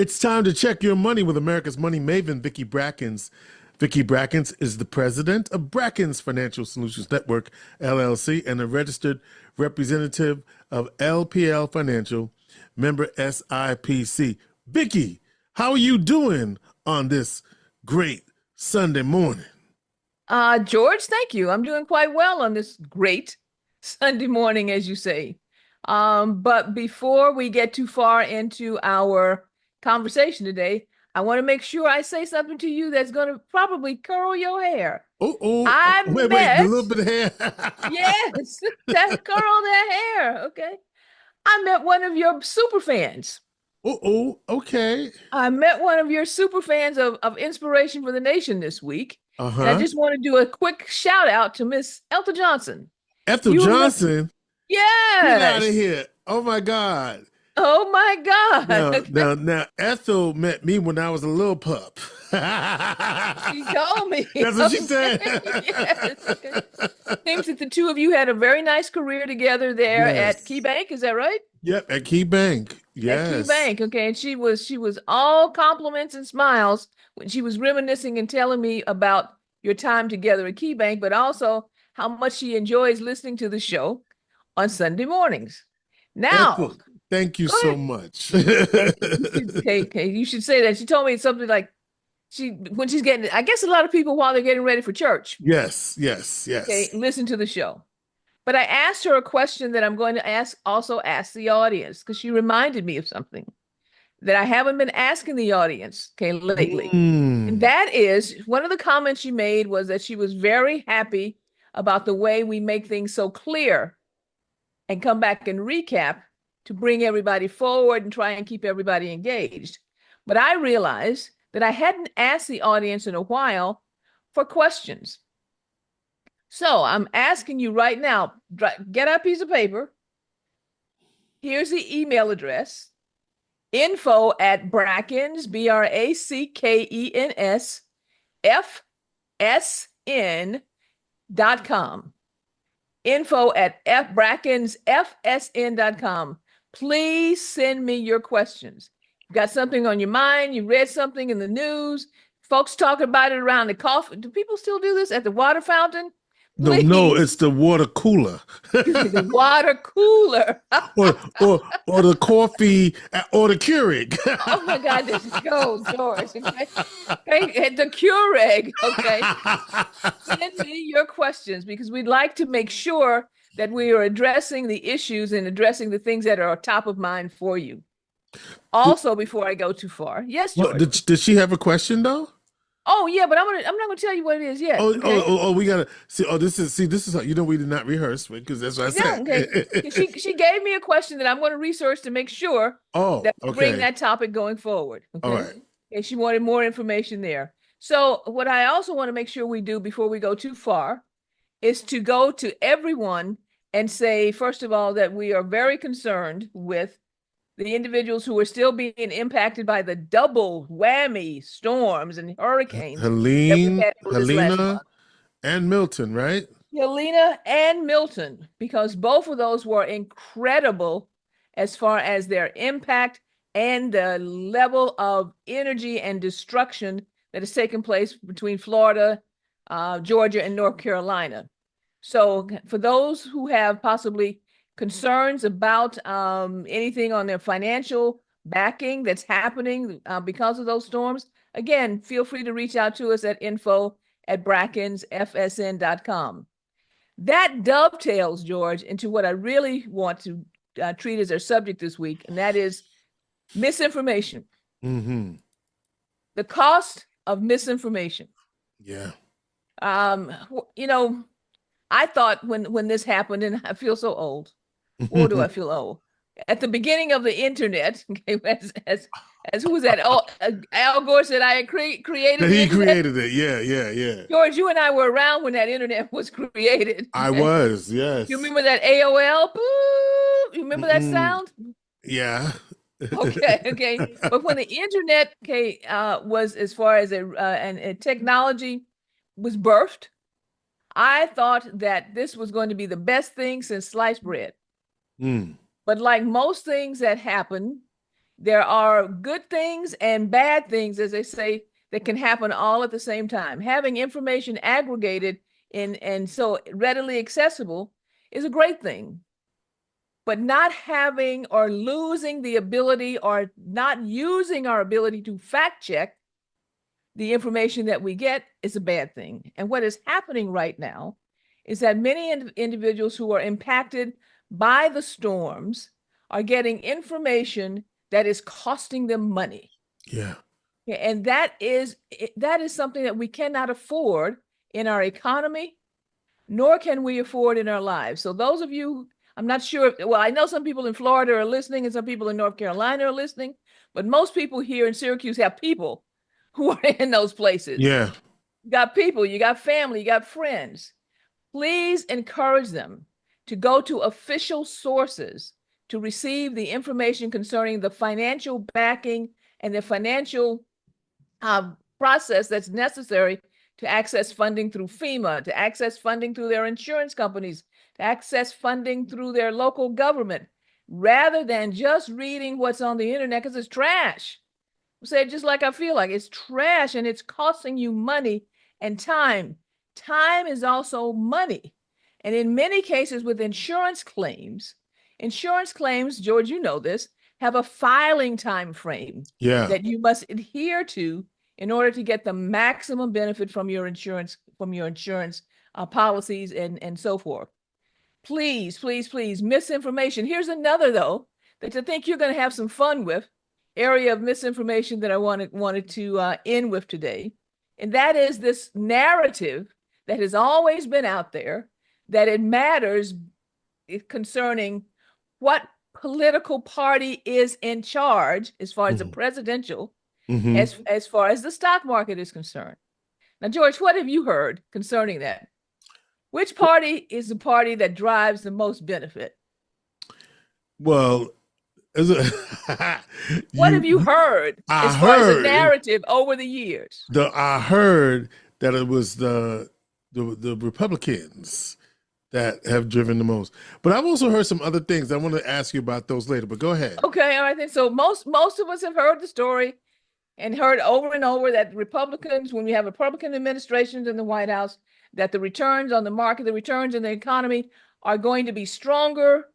It's time to check your money with America's money maven, Vicki Brackens. Vicki Brackens is the president of Brackens Financial Solutions Network, LLC, and a registered representative of LPL Financial, member SIPC. Vicki, how are you doing on this great Sunday morning? George, thank you. I'm doing quite well on this great Sunday morning, as you say. But before we get too far into our conversation today, I want to make sure I say something to you that's going to probably curl your hair. I Wait, a met, little bit of hair. yes, that curl that hair. Okay. I met one of your super fans. Okay. I met one of your super fans of Inspiration for the Nation this week. And I Uh-huh. just want to do a quick shout out to Miss Elta Johnson. Ethel You remember? Johnson, get out of Yes. here. Oh my God. Oh my God. Now, Okay. now, now, Ethel met me when I was a little pup. She told me. That's what she said. Yes. Okay. Seems that the two of you had a very nice career together there at Yes. KeyBank. Is that right? Yep, at Key Bank. At Yes. KeyBank. Okay. And she was all compliments and smiles when she was reminiscing and telling me about your time together at KeyBank, but also how much she enjoys listening to the show on Sunday mornings. Now, Ethel, thank you go so ahead. much. Okay, you should say that. She told me something like when she's getting, I guess a lot of people while they're getting ready for church, Yes, yes, okay, yes. listen to the show. But I asked her a question that I'm going to ask the audience, because she reminded me of something that I haven't been asking the audience, okay, lately. And Mm. that is one of the comments she made was that she was very happy about the way we make things so clear and come back and recap to bring everybody forward and try and keep everybody engaged. But I realized that I hadn't asked the audience in a while for questions. So I'm asking you right now, get a piece of paper. Here's the email address, info@Brackens, Brackens, FSN.com. info@brackensfsn.com. Please send me your questions. You got something on your mind, you read something in the news, folks talking about it around the coffee. Do people still do this at the water fountain? No, Please, it's the water cooler. excuse me, the water cooler. or or the coffee or the Keurig. Oh my God, this go, George. Okay. Okay. The Keurig. Okay. Send me your questions because we'd like to make sure that we are addressing the issues and addressing the things that are top of mind for you. Did, Also, before I go too far, yes, well, George. did she have a question though? Oh yeah, but I'm not gonna tell you what it is yet. Okay. We gotta see. Oh, this is how you know we did not reherse because that's what I No, okay. said. She gave me a question that I'm going to research to make sure Oh, that we bring okay. that topic going forward. All Okay. right. And she wanted more information there. So what I also want to make sure we do before we go too far is to go to everyone and say, first of all, that we are very concerned with the individuals who are still being impacted by the double whammy storms and hurricanes that we had this last Helena, month. and Milton, right? Helena and Milton, because both of those were incredible as far as their impact and the level of energy and destruction that has taken place between Florida, Georgia, and North Carolina. So, for those who have possibly concerns about anything on their financial backing that's happening because of those storms, again, feel free to reach out to us at info@brackensfsn.com. That dovetails, George, into what I really want to treat as our subject this week, and that is misinformation. Mm-hmm. The cost of misinformation. Yeah. Um, you know, I thought when this happened, and I feel so old. Or do I feel old? At the beginning of the internet, okay, as who was that? Oh, Al Gore said I created the He internet. created it. Yeah, yeah, yeah. George, you and I were around when that internet was created. I Okay? was, You yes. remember that AOL? Boop? You remember that Mm-mm. sound? Yeah. Okay, okay. But when the internet, okay, was as far as a technology was birthed, I thought that this was going to be the best thing since sliced bread. Mm. But like most things that happen, There are good things and bad things, as they say, that can happen all at the same time. Having information aggregated and so readily accessible is a great thing. But not having or losing the ability or not using our ability to fact check the information that we get is a bad thing. And what is happening right now is that many individuals who are impacted by the storms are getting information that is costing them money. Yeah. And that is something that we cannot afford in our economy, nor can we afford in our lives. So those of you, I'm not sure, well, I know some people in Florida are listening and some people in North Carolina are listening, but most people here in Syracuse have people who are in those places. Yeah. You got people, you got family, you got friends. Please encourage them to go to official sources to receive the information concerning the financial backing and the financial process that's necessary to access funding through FEMA, to access funding through their insurance companies, to access funding through their local government, rather than just reading what's on the internet, because it's trash. I say it just like I feel like it's trash, and it's costing you money and time. Time is also money. And in many cases with insurance claims, George, you know this, have a filing time frame that you must adhere to in order to get the maximum benefit from your insurance policies and so forth. Please, please, please, misinformation. Here's another, though, that I think you're going to have some fun with, area of misinformation that I wanted to end with today. And that is this narrative that has always been out there, that it matters concerning what political party is in charge as far as the presidential, as far as the stock market is concerned. Now, George, what have you heard concerning that? Which party is the party that drives the most benefit? Well, what have you heard as far as the narrative over the years? I heard that it was the Republicans that have driven the most. But I've also heard some other things. I want to ask you about those later, but go ahead. Okay, all right. So most of us have heard the story and heard over and over that Republicans, when we have Republican administrations in the White House, that the returns on the market, the returns in the economy are going to be stronger,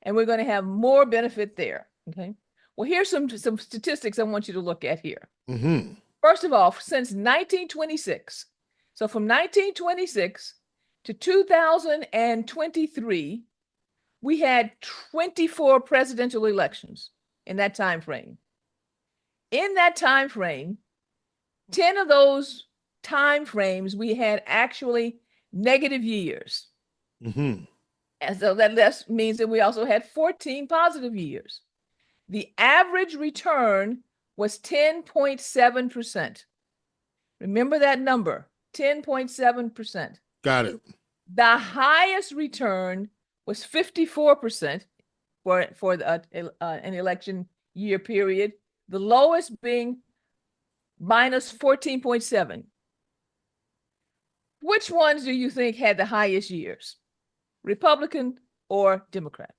and we're going to have more benefit there. Okay. Well, here's some statistics I want you to look at here. First of all, since 1926, so from 1926 to 2023, we had 24 presidential elections in that time frame. In that time frame, 10 of those time frames, we had actually negative years. And so that means that we also had 14 positive years. The average return was 10.7%. Remember that number, 10.7%. Got it. The highest return was 54% for an election year period, the lowest being minus 14.7. Which ones do you think had the highest years, Republican or Democrat?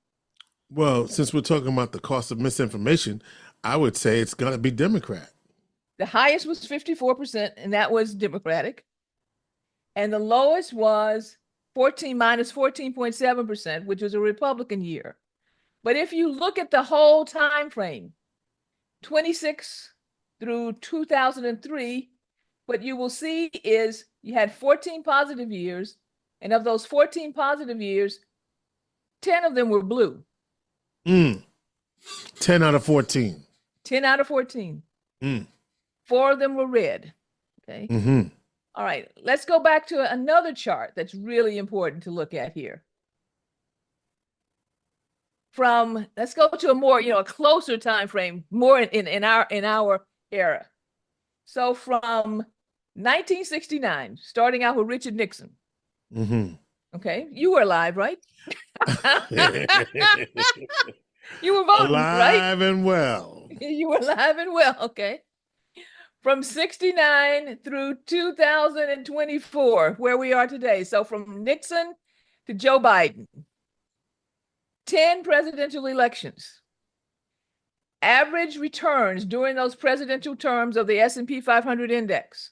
Well, since we're talking about the cost of misinformation, I would say it's going to be Democrat. The highest was 54%, and that was Democratic. And the lowest was minus 14.7%, which was a Republican year. But if you look at the whole time frame, 26 through 2003, what you will see is you had 14 positive years, and of those 14 positive years, 10 of them were blue. 10 out of 14. 10 out of 14. 4 of them were red. Okay. All right. Let's go back to another chart that's really important to look at here. Let's go to a more, a closer time frame, more in our era. So from 1969, starting out with Richard Nixon. Okay, you were alive, right? You were voting, right? Alive and well. You were alive and well, okay. From 69 through 2024, where we are today. So from Nixon to Joe Biden, 10 presidential elections. average returns during those presidential terms of the S&P 500 index.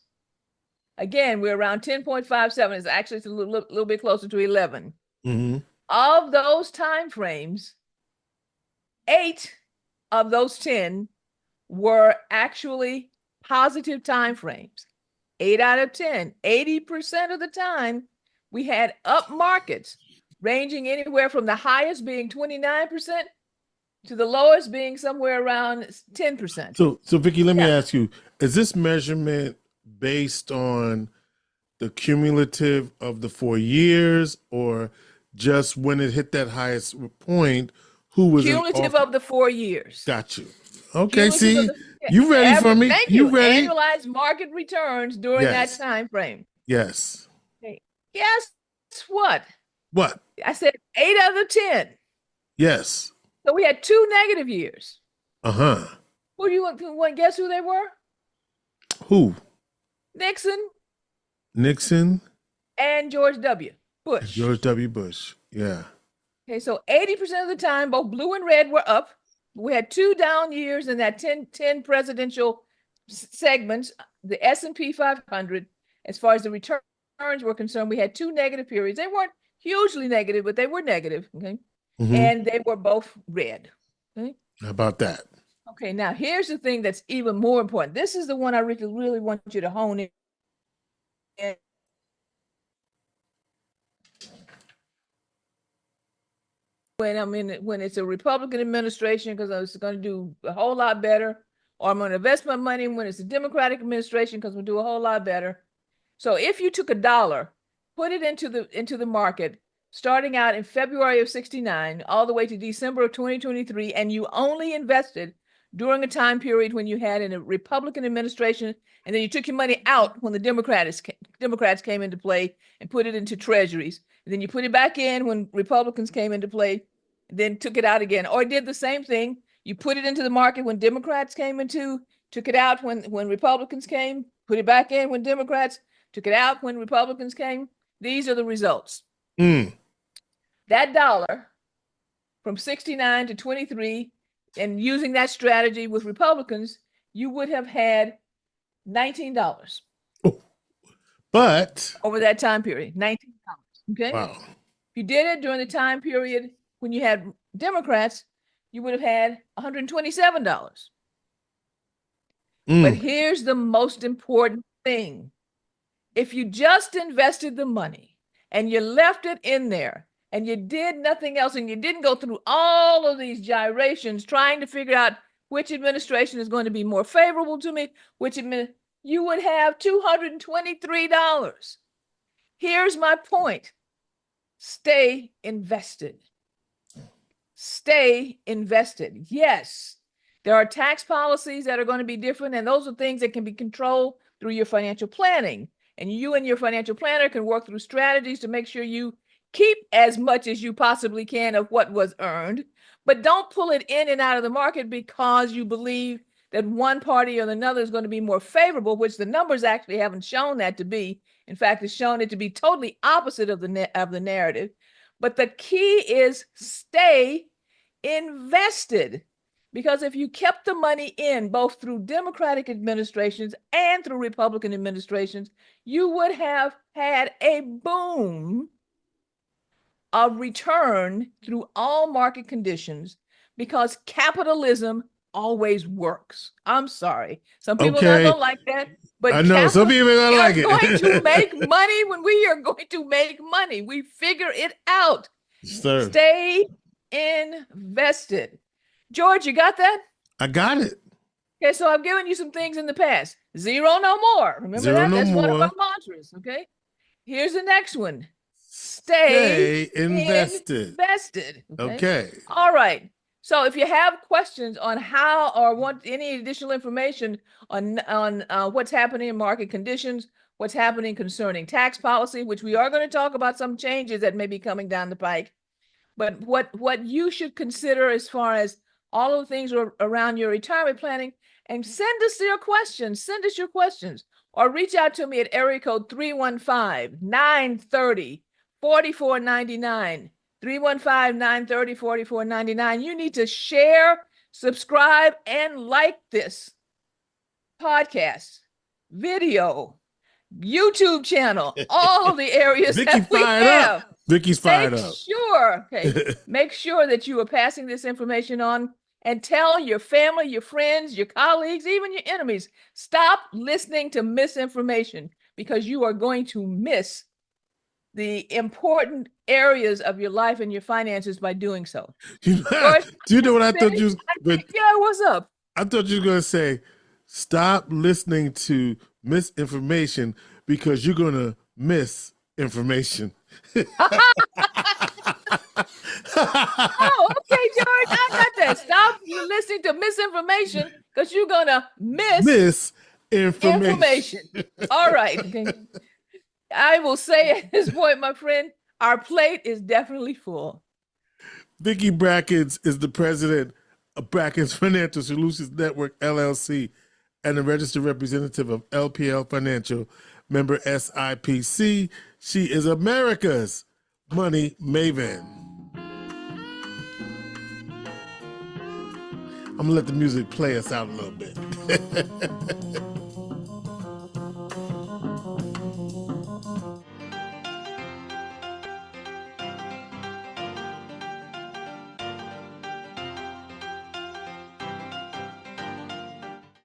Again, we're around 10.57. It's actually a little bit closer to 11. Mm-hmm. Of those time frames, 8 of those 10 were actually positive time frames. 8 out of 10, 80% of the time, we had up markets ranging anywhere from the highest being 29% to the lowest being somewhere around 10%. So Vicki, let me ask you, is this measurement based on the cumulative of the 4 years, or just when it hit that highest point, who was cumulative of the 4 years? Got you. Okay, see, the, you ready for me? Thank you ready? Annualized market returns during that time frame. Yes. Okay. Guess what? What? I said 8 out of 10. Yes. So we had 2 negative years. Uh-huh. Who do you want to guess who they were? Who? Nixon and George W. Bush. George W. Bush. Yeah. Okay, so 80% of the time, both blue and red were up. We had 2 down years in that 10 presidential segments. The S&P 500, as far as the returns were concerned, we had 2 negative periods. They weren't hugely negative, but they were negative. Okay. Mm-hmm. And they were both red. Okay. How about that? Okay, now here's the thing that's even more important. This is the one I really want you to hone in. When it's a Republican administration, because it's going to do a whole lot better, or I'm going to invest my money when it's a Democratic administration because we'll do a whole lot better. So if you took $1, put it into the market, starting out in February of 1969, all the way to December of 2023, and you only invested during a time period when you had a Republican administration, and then you took your money out when the Democrats came into play and put it into treasuries, and then you put it back in when Republicans came into play, then took it out again, or did the same thing. You put it into the market when Democrats came into, took it out when Republicans came, put it back in when Democrats, took it out when Republicans came. These are the results. That dollar from 69 to 23, and using that strategy with Republicans, you would have had $19. Oh, but over that time period, $19. Okay. Wow. If you did it during the time period when you had Democrats, you would have had $127. But here's the most important thing. If you just invested the money and you left it in there and you did nothing else and you didn't go through all of these gyrations trying to figure out which administration is going to be more favorable to me, you would have $223. Here's my point. Stay invested. Stay invested. Yes, there are tax policies that are going to be different, and those are things that can be controlled through your financial planning. And you and your financial planner can work through strategies to make sure you keep as much as you possibly can of what was earned, but don't pull it in and out of the market because you believe that one party or another is going to be more favorable, which the numbers actually haven't shown that to be. In fact, it's shown it to be totally opposite of the narrative. But the key is stay invested, because if you kept the money in both through Democratic administrations and through Republican administrations, you would have had a boom of return through all market conditions, because capitalism always works. I'm sorry. Some people don't like that, but I know some people don't like it. We're going to make money when we are going to make money. We figure it out. Sir. Stay invested. George, you got that? I got it. Okay, so I've given you some things in the past. Zero, no more. Remember Zero, that? no That's more. one of our mantras. Okay. Here's the next one. Stay invested. Okay. All right. So if you have questions on how or want any additional information on what's happening in market conditions, what's happening concerning tax policy, which we are going to talk about some changes that may be coming down the pike, but what you should consider as far as all of the things around your retirement planning, and send us your questions. Send us your questions, or reach out to me at area code 315-930-4499. 315-930-4499. You need to share subscribe and like this podcast, video, YouTube channel, all the areas Vicki that we fired have. up. Vicki's fired Make up. sure, make sure that you are passing this information on and tell your family, your friends, your colleagues, even your enemies, stop listening to misinformation, because you are going to miss the important areas of your life and your finances by doing so. Do you know what I thought you was? Yeah, what's up? I thought you were going to say, stop listening to misinformation because you're going to miss information. Oh, okay, George, I got that. Stop listening to misinformation because you're going to miss information. All right. Okay. I will say at this point, my friend, our plate is definitely full. Vicki Brackens is the president of Brackens Financial Solutions Network, LLC, and a registered representative of LPL Financial, member SIPC. She is America's money maven. I'm going to let the music play us out a little bit.